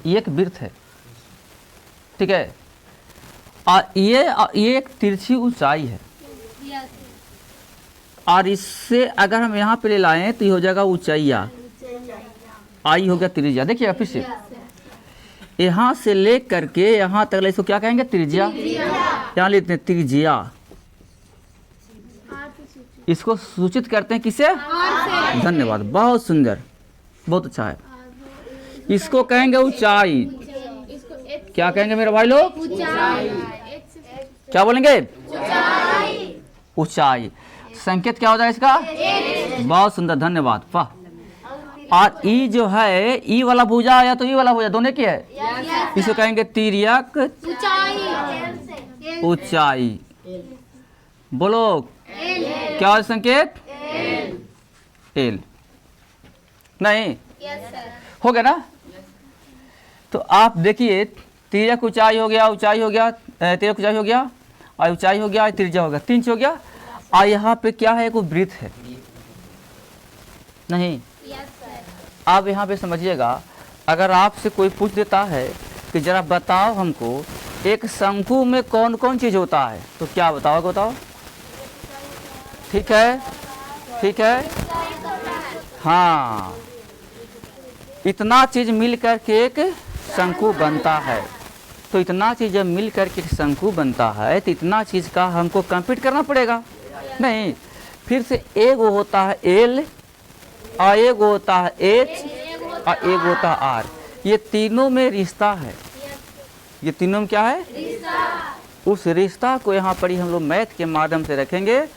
ये एक वृत्त है, ठीक है। और ये एक तिरछी ऊंचाई है, और इससे अगर हम यहाँ पे ले लाएं तो ये हो जाएगा ऊंचाइया, आई हो गया त्रिज्या। देखिएगा फिर से, यहाँ से ले करके यहाँ तक इसको क्या कहेंगे, त्रिज्या। यहाँ लेते हैं त्रिज्या, इसको सूचित करते हैं किसे, धन्यवाद, बहुत सुंदर, बहुत अच्छा है। इसको कहेंगे ऊंचाई, क्या कहेंगे मेरे भाई लोग, क्या बोलेंगे, ऊंचाई। संकेत क्या हो जाएगा इसका, बहुत सुंदर, धन्यवाद, वाह। और ई जो है, ई वाला भुजा या तो ई वाला भुजा, दोनों की है, इसको कहेंगे तिर्यक ऊंचाई। बोलो क्या है संकेत, एल, नहीं हो गया ना। तो आप देखिए, तिर्यक ऊंचाई हो गया, ऊंचाई हो गया, तिर्यक ऊंचाई हो गया, और ऊंचाई हो गया, त्रिज्या हो गया, 3 चीज हो गया। और यहाँ पे क्या है, कोई वृत्त है नहीं। आप यहाँ पे समझिएगा, अगर आपसे कोई पूछ देता है कि जरा बताओ हमको एक शंकु में कौन कौन चीज होता है, तो क्या बताओगे, बताओ, ठीक है, ठीक है, हाँ, इतना चीज मिल करके एक शंकु बनता है। तो इतना चीज जब मिल करके एक शंकु बनता है तो इतना चीज का हमको कंप्लीट करना पड़ेगा नहीं। फिर से एक होता है एल, और एक होता है एच, और एक होता है आर। ये तीनों में रिश्ता है, ये तीनों में क्या है, उस रिश्ता को यहाँ पर ही हम लोग मैथ के माध्यम से रखेंगे।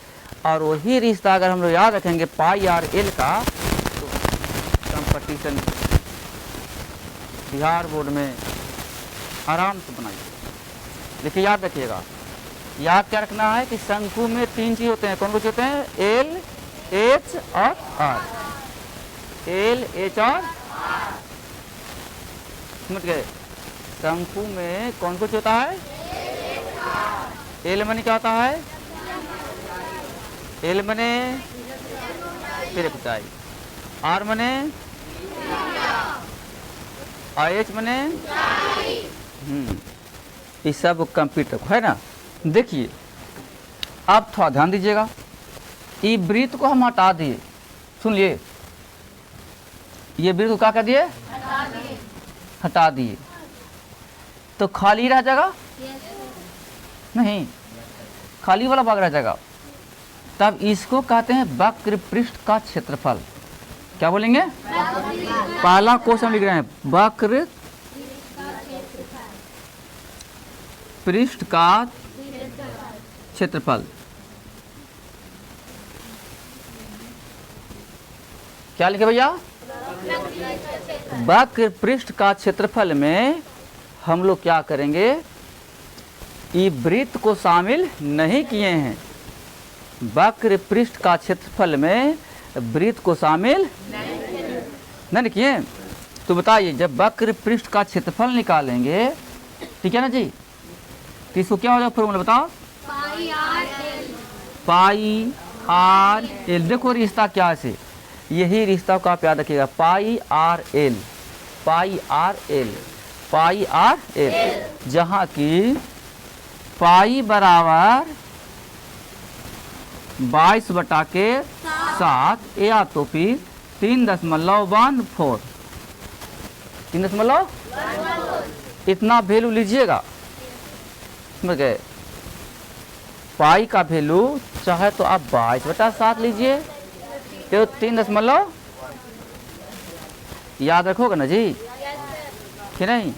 और वही रिश्ता अगर हम लोग याद रखेंगे पाई आर एल का, तो कंपटीशन बिहार बोर्ड में आराम से बनाइए। देखिए याद रखिएगा, याद क्या रखना है कि शंकु में 3 चीज होते हैं, कौन कौन से होते हैं, एल, एच और आर, एल, एच और, समझ गए। शंकु में कौन कौन होता है, एल मने क्या होता है, एल मने तिर्यक ऊंचाई, आर मने, और एच मने, ये सब कंप्यूटर है ना। देखिए आप थोड़ा ध्यान दीजिएगा, ये वृत्त को हम हटा दिए, सुन लिए, ये वृत्त को क्या कर दिए, हटा दिए, तो खाली रह जाएगा, नहीं, खाली वाला भाग रह जाएगा। तब इसको कहते हैं वक्र पृष्ठ का क्षेत्रफल। क्या बोलेंगे, पहला क्वेश्चन लिख रहे हैं, वक्र पृष्ठ का क्षेत्रफल। क्या लिखे भैया, वक्र पृष्ठ का क्षेत्रफल में हम लोग क्या करेंगे, ये वृत्त को शामिल नहीं किए हैं। वक्र पृष्ठ का क्षेत्रफल में वृत्त को शामिल नहीं किए। तो बताइए, जब वक्र पृष्ठ का क्षेत्रफल निकालेंगे, ठीक है ना जी, तो इसको क्या हो जाएगा फॉर्मूला बताओ, पाई आर एल। देखो रिश्ता क्या है, यही रिश्ता को आप याद रखिएगा, पाई आर एल, पाई आर एल, पाई आर एल, जहाँ की पाई बराबर 22/7 या तो फिर 3.14, 3.14 इतना वैल्यू लीजिएगा, समझ गए। पाई का वैल्यू चाहे तो आप 22/7 लीजिए, तो 3 याद रखोगे ना जी, कि नहीं,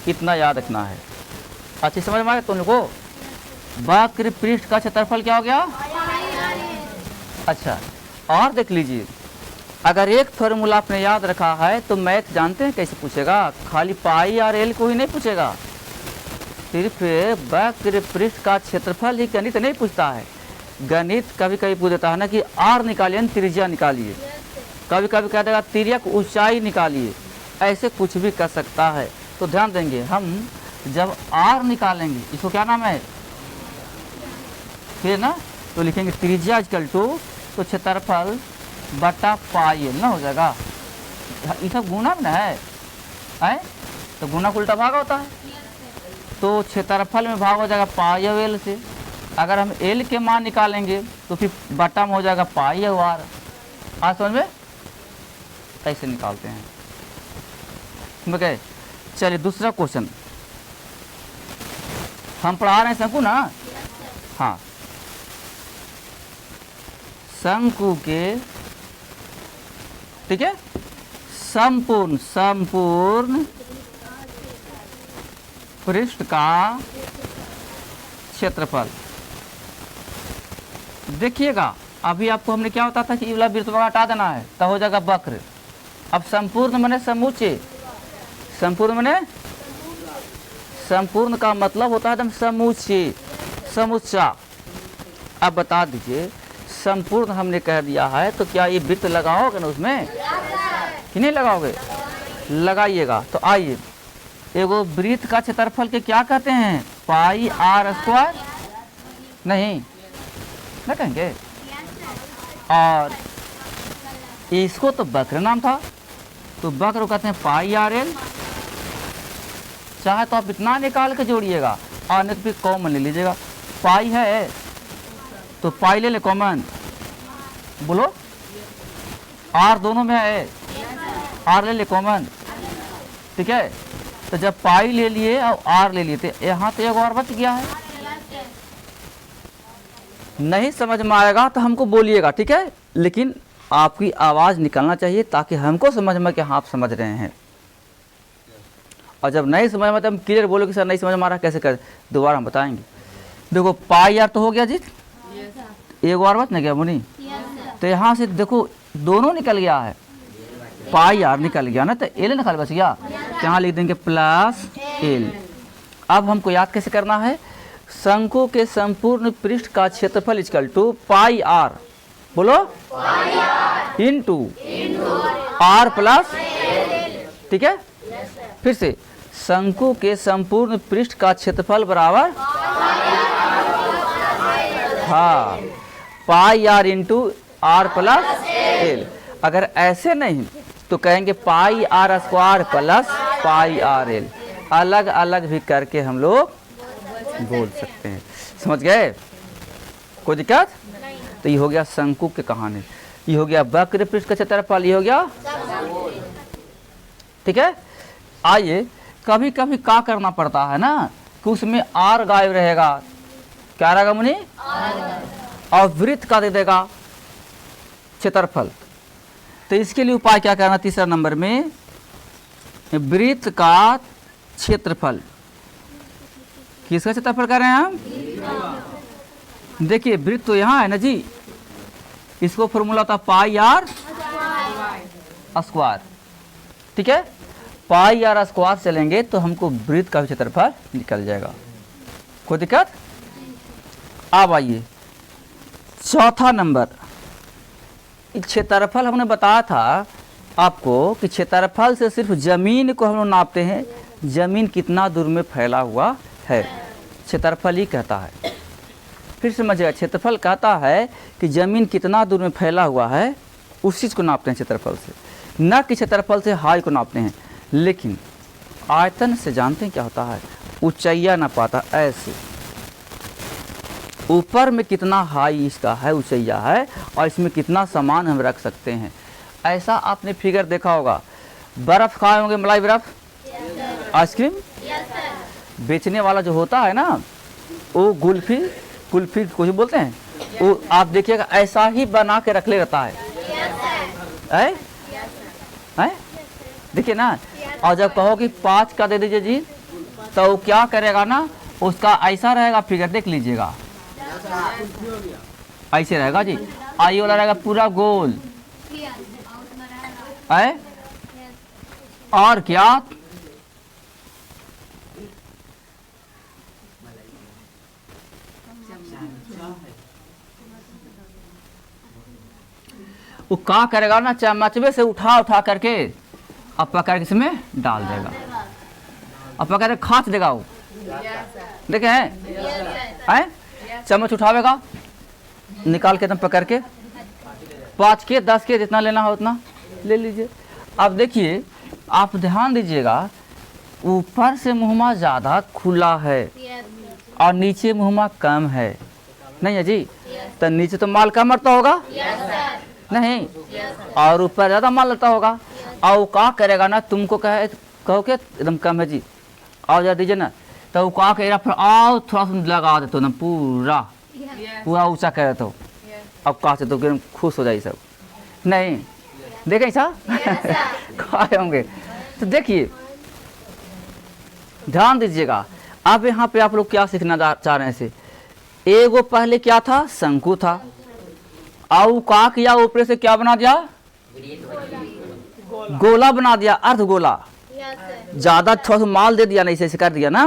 इतना याद रखना है। अच्छी समझ में आ गया तुम लोग को। वक्र पृष्ठ का क्षेत्रफल क्या हो गया, अच्छा। और देख लीजिए, अगर एक फॉर्मूला आपने याद रखा है तो मैथ जानते हैं कैसे पूछेगा, खाली पाई और एल को ही नहीं पूछेगा, सिर्फ वक्र पृष्ठ का क्षेत्रफल ही गणित नहीं पूछता है। गणित कभी कभी पूछ देता है ना कि आर निकालिए, त्रिज्या निकालिए, कभी कभी कह देगा तिर्यक ऊंचाई निकालिए, ऐसे कुछ भी कर सकता है। तो ध्यान देंगे, हम जब आर निकालेंगे, इसको क्या नाम है, फिर ना तो लिखेंगे त्रिज्या इक्वल टू, तो क्षेत्रफल बटा पाई एल ना हो जाएगा। ये सब गुना में ना है, तो गुणक उल्टा भाग होता है, तो क्षेत्रफल में भाग हो जाएगा पाई और एल से। अगर हम एल के मान निकालेंगे तो फिर बटा में हो जाएगा पाई और आर। आज समझ में ऐसे निकालते हैं। समझ गए? चलिए दूसरा क्वेश्चन हम पढ़ा रहे हैं शंकु ना। हाँ, शंकु के, ठीक है, संपूर्ण पृष्ठ का क्षेत्रफल। देखिएगा अभी आपको हमने क्या बताया था कि ये वाला वृत्त हटा देना है, तब हो जाएगा वक्र। अब संपूर्ण माने समूचे, संपूर्ण माने, संपूर्ण का मतलब होता है एकदम समूचे, समुच्चा। अब बता दीजिए संपूर्ण हमने कह दिया है तो क्या ये वृत्त लगाओगे ना उसमें कि नहीं लगाओगे? लगाइएगा। तो आइए, एगो वृत्त का क्षेत्रफल के क्या कहते हैं? पाई आर स्क्वायर, नहीं ना कहेंगे? और इसको तो वक्र नाम था, तो वक्र कहते हैं पाई आर एल। चाहे तो आप इतना निकाल के जोड़िएगा और नहीं तो फिर कॉमन ले लीजिएगा। पाई है तो पाई ले ले कॉमन, बोलो। आर दोनों में है, आर ले ले कॉमन, ठीक है। तो जब पाई ले लिए और आर ले लिए तो यहाँ तो एक और बच गया है। नहीं समझ में आएगा तो हमको बोलिएगा, ठीक है, लेकिन आपकी आवाज़ निकलना चाहिए ताकि हमको समझ में कि हाँ आप समझ रहे हैं। और जब नहीं समझ में तो हम क्लियर बोलो कि सर नहीं समझ में आ रहा, कैसे कर, दोबारा हम बताएंगे। देखो पाई आर तो हो गया जी, एक और बात नहीं क्या मुनी? तो यहाँ से देखो दोनों निकल गया है, पाई आर निकल गया ना, तो एल निकल बच गया, यहाँ लिख देंगे प्लस एल। अब हमको याद कैसे करना है? शंकु के संपूर्ण पृष्ठ का क्षेत्रफल इक्वल टू पाई आर, बोलो, इनटू आर प्लस, ठीक है। फिर से शंकु के संपूर्ण पृष्ठ का क्षेत्रफल बराबर, हाँ, pi r into r plus l. अगर ऐसे नहीं तो कहेंगे pi r square plus pi r l. अलग अलग भी करके हम लोग बोल सकते हैं। समझ गए? कोई दिक्कत? तो ये हो गया शंकु के कहानी, ये हो गया वक्र पृष्ठ का क्षेत्रफल, ये हो गया, ठीक है। आइए, कभी कभी क्या करना पड़ता है ना कि उसमें आर गायब रहेगा, क्या रहेगा मुनि? और वृत्त का दे देगा क्षेत्रफल। तो इसके लिए उपाय क्या करना? तीसरा नंबर में वृत्त का क्षेत्रफल, किसका क्षेत्रफल कर रहे हैं हम? देखिए वृत्त तो यहाँ है ना जी, इसको फॉर्मूला था पाई आर स्क्वायर, ठीक है। पाई आर स्क्वायर चलेंगे तो हमको वृत्त का क्षेत्रफल निकल जाएगा। कोई दिक्कत? अब आइए चौथा नंबर, क्षेत्रफल हमने बताया था आपको कि क्षेत्रफल से सिर्फ जमीन को हम लोग नापते हैं, जमीन कितना दूर में फैला हुआ है, क्षेत्रफल ही कहता है। फिर समझिएगा, क्षेत्रफल कहता है कि जमीन कितना दूर में फैला हुआ है, उस चीज़ को नापते हैं क्षेत्रफल से, न कि क्षेत्रफल से हाई को नापते हैं। लेकिन आयतन से जानते हैं क्या होता है? ऊंचाइया ना पाता, ऐसे ऊपर में कितना हाई इसका है, ऊंचाइया है, और इसमें कितना सामान हम रख सकते हैं। ऐसा आपने फिगर देखा होगा, बर्फ़ खाए होंगे, मलाई बर्फ़, आइसक्रीम बेचने वाला जो होता है ना, वो कुल्फी कुछ बोलते हैं, वो आप देखिएगा ऐसा ही बना के रख ले रहता है, देखिए ना। और जब कहो कि 5 का दे दीजिए जी, तो वो क्या करेगा ना, उसका ऐसा रहेगा फिगर, देख लीजिएगा ऐसे रहेगा जी, आई वाला रहेगा पूरा गोल, है और क्या, वो क्या करेगा ना, चम्मचवे से उठा करके अब पकड़ के इसमें डाल देगा, अब पकड़ के खाच देगा वो, देखे हैं? चम्मच उठावेगा, निकाल के एकदम पकड़ के 5 के 10 के जितना लेना हो उतना ले लीजिए। अब देखिए, आप ध्यान दीजिएगा, ऊपर से मुहमा ज़्यादा खुला है और नीचे मुहमा कम है, नहीं है जी? तो नीचे तो माल कम मरता होगा, नहीं, और ऊपर ज़्यादा माल लगता होगा। और वो क्या करेगा ना, तुमको कहो कि एकदम कम है जी, आओ जा दीजिए ना, तो वो क्या करेगा, फिर आओ थोड़ा सा लगा देते हो ना, पूरा ऊँचा कर देते हो। अब कहा से तो खुश हो जाए सब, नहीं देखें ऐसा खाए होंगे। तो देखिए ध्यान दीजिएगा, अब यहाँ पे आप लोग क्या सीखना चाह रहे हैं से, एगो पहले क्या था, शंकु था, और का किया ऊपर से क्या बना दिया, गोला बना दिया, अर्ध गोला। ज्यादा थोड़ा सा माल दे दिया, नहीं से कर दिया ना,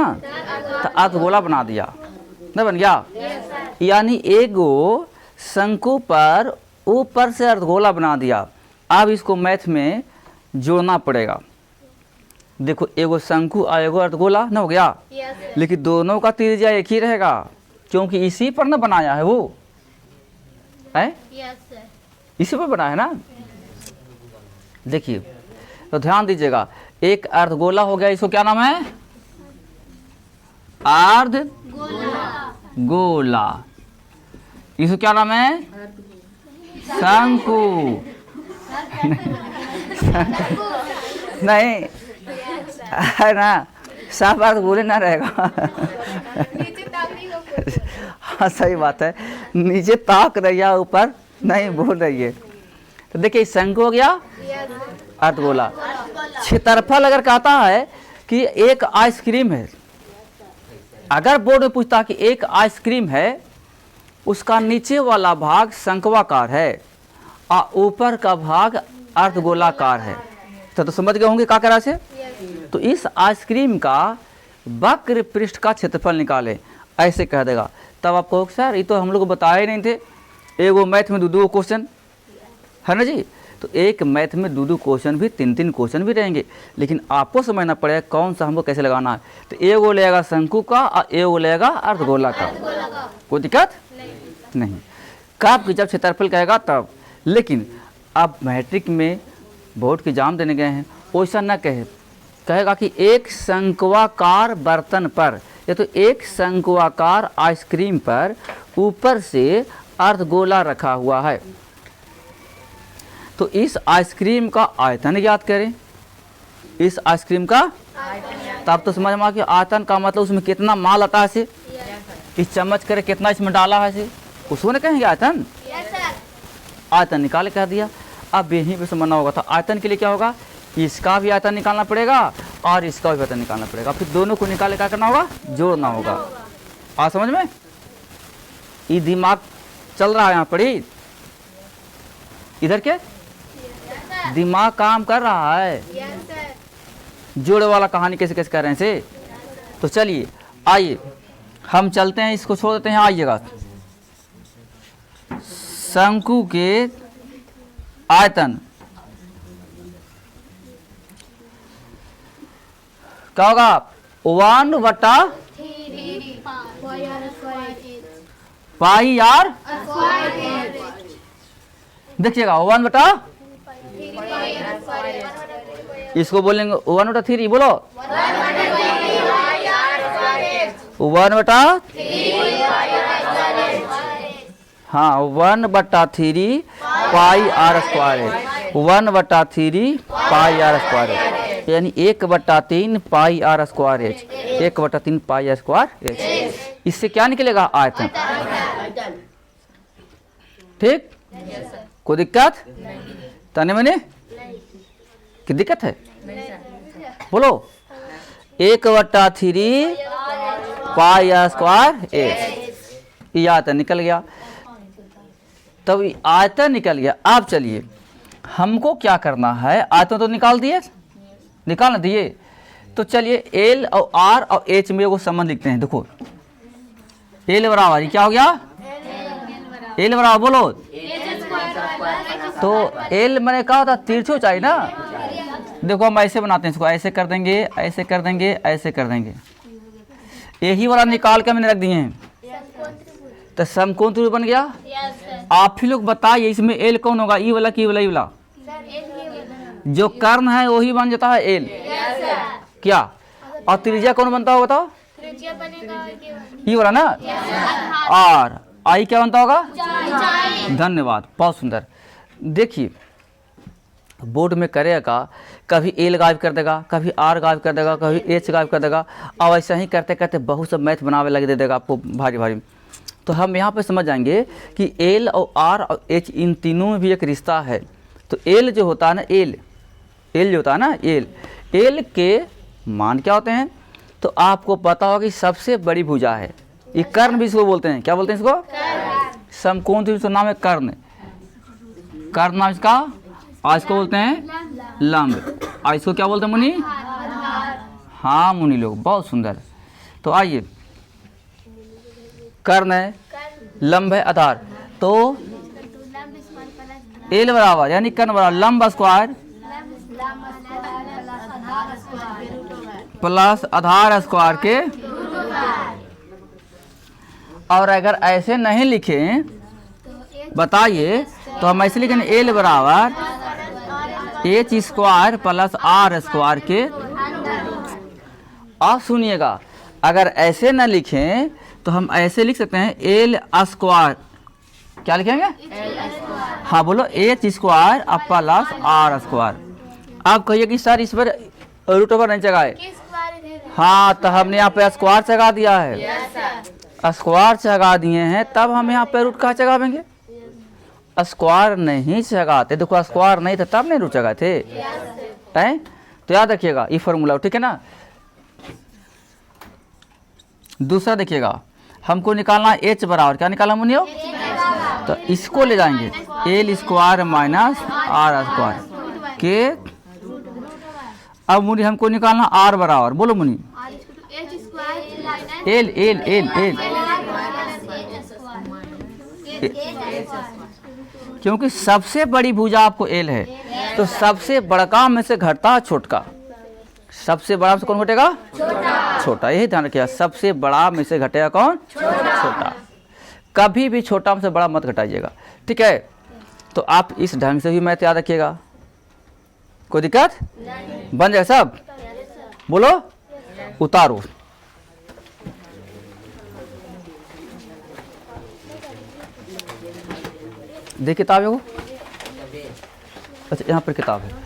तो अर्ध गोला बना दिया, नहीं बन गया? यानी एगो शंकु पर ऊपर से अर्धगोला बना दिया। अब इसको मैथ में जोड़ना पड़ेगा। देखो एगो शंकु और एगो अर्धगोला न हो गया, लेकिन दोनों का त्रिज्या एक ही रहेगा, क्योंकि इसी पर न बनाया है वो है, इसी पर बना है ना। देखिए तो ध्यान दीजिएगा, एक अर्धगोला हो गया, इसको क्या नाम है, अर्धगोला। इसको क्या नाम है, शंकु। नहीं है ना, सब अर्थ बोले ना रहेगा। हाँ सही बात है, नीचे ताक रही है, ऊपर नहीं बोल रही है। तो देखिए शंकु हो गया, अर्धगोला। क्षेत्रफल अगर कहता है कि एक आइसक्रीम है, अगर बोर्ड में पूछता कि एक आइसक्रीम है, उसका नीचे वाला भाग शंक्वाकार है और ऊपर का भाग अर्धगोलाकार है, तो समझ गए होंगे क्या करा से। तो इस आइसक्रीम का वक्र पृष्ठ का क्षेत्रफल निकालें, ऐसे कह देगा। तब आप कहोगे सर ये तो हम लोग बताए नहीं थे, एगो मैथ में दो क्वेश्चन है ना जी, तो एक मैथ में दो क्वेश्चन भी, तीन क्वेश्चन भी रहेंगे, लेकिन आपको समझना पड़ेगा कौन सा हमको कैसे लगाना है। तो एगो लेगा शंकु का और एगो लेगा अर्धगोला का, कोई दिक्कत नहीं। कब की जब क्षेत्रफल कहेगा तब। लेकिन अब मैट्रिक में बोर्ड के एग्जाम देने गए हैं, वैसा न कहेगा कि एक शंक्वाकार बर्तन पर, या तो एक शंक्वाकार आइसक्रीम पर ऊपर से अर्धगोला रखा हुआ है, तो इस आइसक्रीम का आयतन ज्ञात करें। इस आइसक्रीम का तब तो समझ में आ कि आयतन का मतलब उसमें कितना माल आता है से, इस चम्मच करे कितना इसमें डाला है से, उसको न कहेंगे आयतन। आयतन निकाले कह दिया। अब यहीं पे समझना होगा, तो आयतन के लिए क्या होगा, इसका भी आयतन निकालना पड़ेगा और इसका भी आयतन निकालना पड़ेगा, फिर दोनों को निकाले क्या करना होगा, जोड़ना होगा। आ समझ में, ये दिमाग चल रहा है यहाँ पर ही, इधर के दिमाग काम कर रहा है। जोड़े वाला कहानी कैसे कैसे कर रहे हैं से। तो चलिए आइए हम चलते हैं, इसको छोड़ देते हैं। आइएगा, शंकु के आयतन क्या होगा, 1/3 पाई आर। देखिएगा 1/, इसको बोलेंगे 1/3, बोलो 1/3। हाँ 1/3 पाई आर स्क्वायर है, 1/3 पाई आर स्क्वायर है, यानी 1/3 pi r square h, 1/3 pi r square h. इससे क्या निकलेगा, आयतन। ठीक, कोई दिक्कत तने मने की दिक्कत है, बोलो 1/3 पाई आर स्क्वायर एच, ये आयतन निकल गया। तब आयतन निकल गया। अब चलिए हमको क्या करना है, आयतन तो निकाल दिए, निकाल दिए, तो चलिए एल और आर और एच में वो संबंध लिखते हैं। देखो एल बराबर क्या हो गया, एल बराबर बोलो, तो एल मैंने कहा था तिरछो चाहिए ना। देखो हम ऐसे बनाते हैं इसको, ऐसे कर देंगे, ऐसे कर देंगे, ऐसे कर देंगे, यही वाला निकाल के मैंने रख दिए हैं, तो समकोण त्रिभुज बन गया। आप ही लोग बताइए इसमें एल कौन होगा, ई वाला कि वाला, ई वाला, जो कर्ण है वही बन जाता है एल। क्या और त्रिज्या कौन बनता होगा बताओ? त्रिज्या बनेगा ये वाला ना, आर। आई क्या बनता होगा? धन्यवाद, बहुत सुंदर। देखिए बोर्ड में करेगा, कभी एल गायब कर देगा, कभी आर गायब कर देगा, कभी एच गायब कर देगा, और ऐसा ही करते करते बहुत सब मैथ बनावे लगे दे देगा आपको भारी भारी। तो हम यहाँ पे समझ जाएंगे कि एल और आर और एच इन तीनों में भी एक रिश्ता है। तो एल जो होता है ना, एल जो होता है ना, एल के मान क्या होते हैं? तो आपको पता होगा कि सबसे बड़ी भुजा है, ये कर्ण भी इसको बोलते हैं। क्या बोलते हैं इसको? समकोण त्रिभुज नाम है कर्ण। कर्ण नाम इसका, आज को बोलते हैं लंब, और इसको क्या बोलते हैं मुनि? हाँ मुनि लोग, बहुत सुंदर। तो आइए, कर्ण है, लंब है, आधार। तो एल बराबर यानी कर्ण बराबर लंब स्क्वायर प्लस आधार स्क्वायर के। और अगर ऐसे नहीं लिखें बताइए तो हम ऐसे लिखेंगे एल बराबर H square plus R square के। अब सुनिएगा, अगर ऐसे न लिखें तो हम ऐसे लिख सकते हैं एल स्क्वायर। क्या लिखेंगे? हाँ बोलो, H square plus R square. आप कहिए कि सर इस पर रूट ओवर नहीं चढ़ाए। हाँ तो हमने यहाँ पे स्क्वायर चढ़ा दिया है, स्क्वायर चढ़ा दिए हैं, तब हम यहाँ पे रूट कहाँ चढ़ावेंगे? स्क्वायर नहीं चढ़ाते, देखो स्क्वायर नहीं था तब नहीं रूट चढ़ाए थे हैं? तो याद रखिएगा ये फॉर्मूला, ठीक है ना। दूसरा देखिएगा, हमको निकालना है एच बराबर, क्या निकालना मुनियो? तो इसको ले जाएंगे L square minus R square के। अब मुनि हमको निकालना आर बराबर, बोलो मुनि। एल एल एल एल क्योंकि सबसे बड़ी भुजा आपको एल है, तो सबसे बड़का में से घटता है छोटका। सबसे बड़ा में से कौन घटेगा? छोटा। यही ध्यान रखिएगा, सबसे बड़ा में से घटेगा कौन? छोटा। कभी भी छोटा में से बड़ा मत घटाइएगा, ठीक है। तो आप इस ढंग से भी मैथ याद रखिएगा, कोई दिक्कत बन जाए सब। बोलो, उतारो। देखिए किताब है वो, अच्छा यहाँ पर किताब है।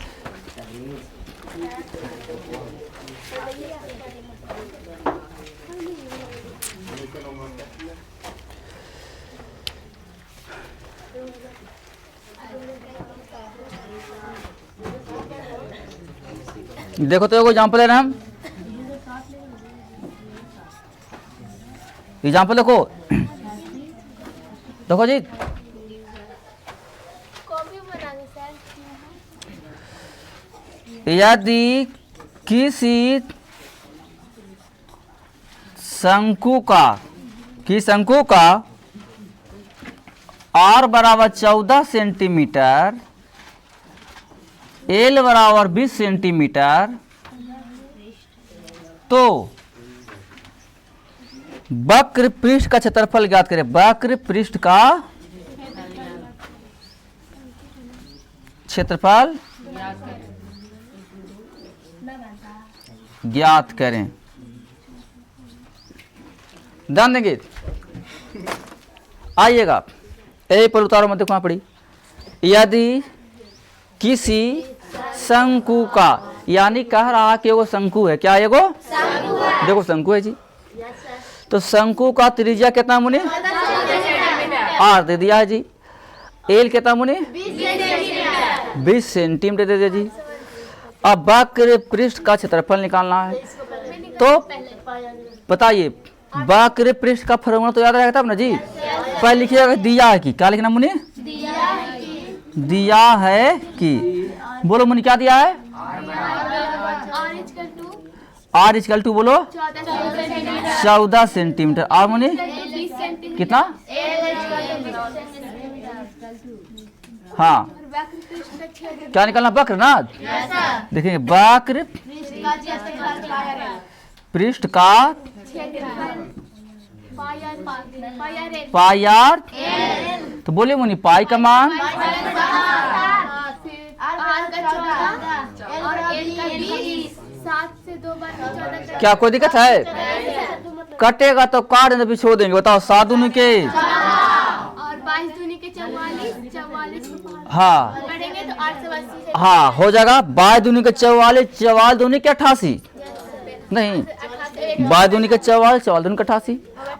देखो तो एग्जाम्पल ले रहे हैं हम, एग्जाम्पल देखो, देखो जी। यदि किसी शंकु का आर बराबर 14 सेंटीमीटर, एल बराबर 20 सेंटीमीटर, तो वक्र पृष्ठ का क्षेत्रफल ज्ञात करें। वक्र पृष्ठ का क्षेत्रफल ज्ञात करें। ध्यान देंगे, आइएगा ए पर उतारो मत, देखो पड़ी। यदि किसी शंकु का, यानी कह रहा कि एगो शंकु है, क्या एगो देखो शंकु है जी। तो शंकु का त्रिज्या कितना मुनि? आर दे दिया है जी। एल कितना मुनि? 20 सेंटीमीटर दे दिया जी। अब वक्र पृष्ठ का क्षेत्रफल निकालना है, तो बताइए वक्र पृष्ठ का फॉर्मूला तो याद रहेगा तब ना जी। पहले लिखिएगा दिया है कि, क्या लिखना मुनि? दिया है कि। बोलो मुनि क्या दिया है? आर इक्वल टू बोलो 14 सेंटीमीटर। और मुनि कितना? हाँ क्या निकालना? वक्र ना। देखिए वक्र पृष्ठ का पाई आर, तो बोलिए मुनि पाई का मान 7 से 2 बार 14 क्या कोई दिक्कत है? कटेगा तो काट देंगे, फिर छोड़ देंगे। बताओ 7 दूनी के, और 22 दूनी के 44 हाँ पढ़ेंगे तो 880 हाँ हो जाएगा। 22 दूनी के 44, 44 दूनी के 88, नहीं 22 दूनी के 44, 44 दूनी के 88,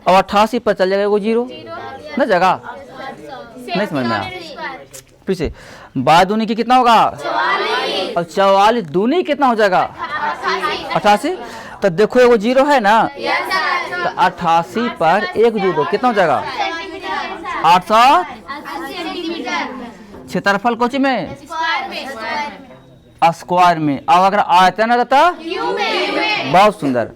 और 88 पर चल जाएगा वो जीरो ना जगह। नहीं समझ में आया? फिर से 22 दूनी की कितना होगा, और 44 दूनी कितना हो जाएगा, 88। तो देखो वो जीरो है ना, तो 88 पर एक जोड़ो कितना हो जाएगा, 800 क्षेत्रफल कोची में, स्क्वायर में। अब अगर आयतन रहता, बहुत सुंदर,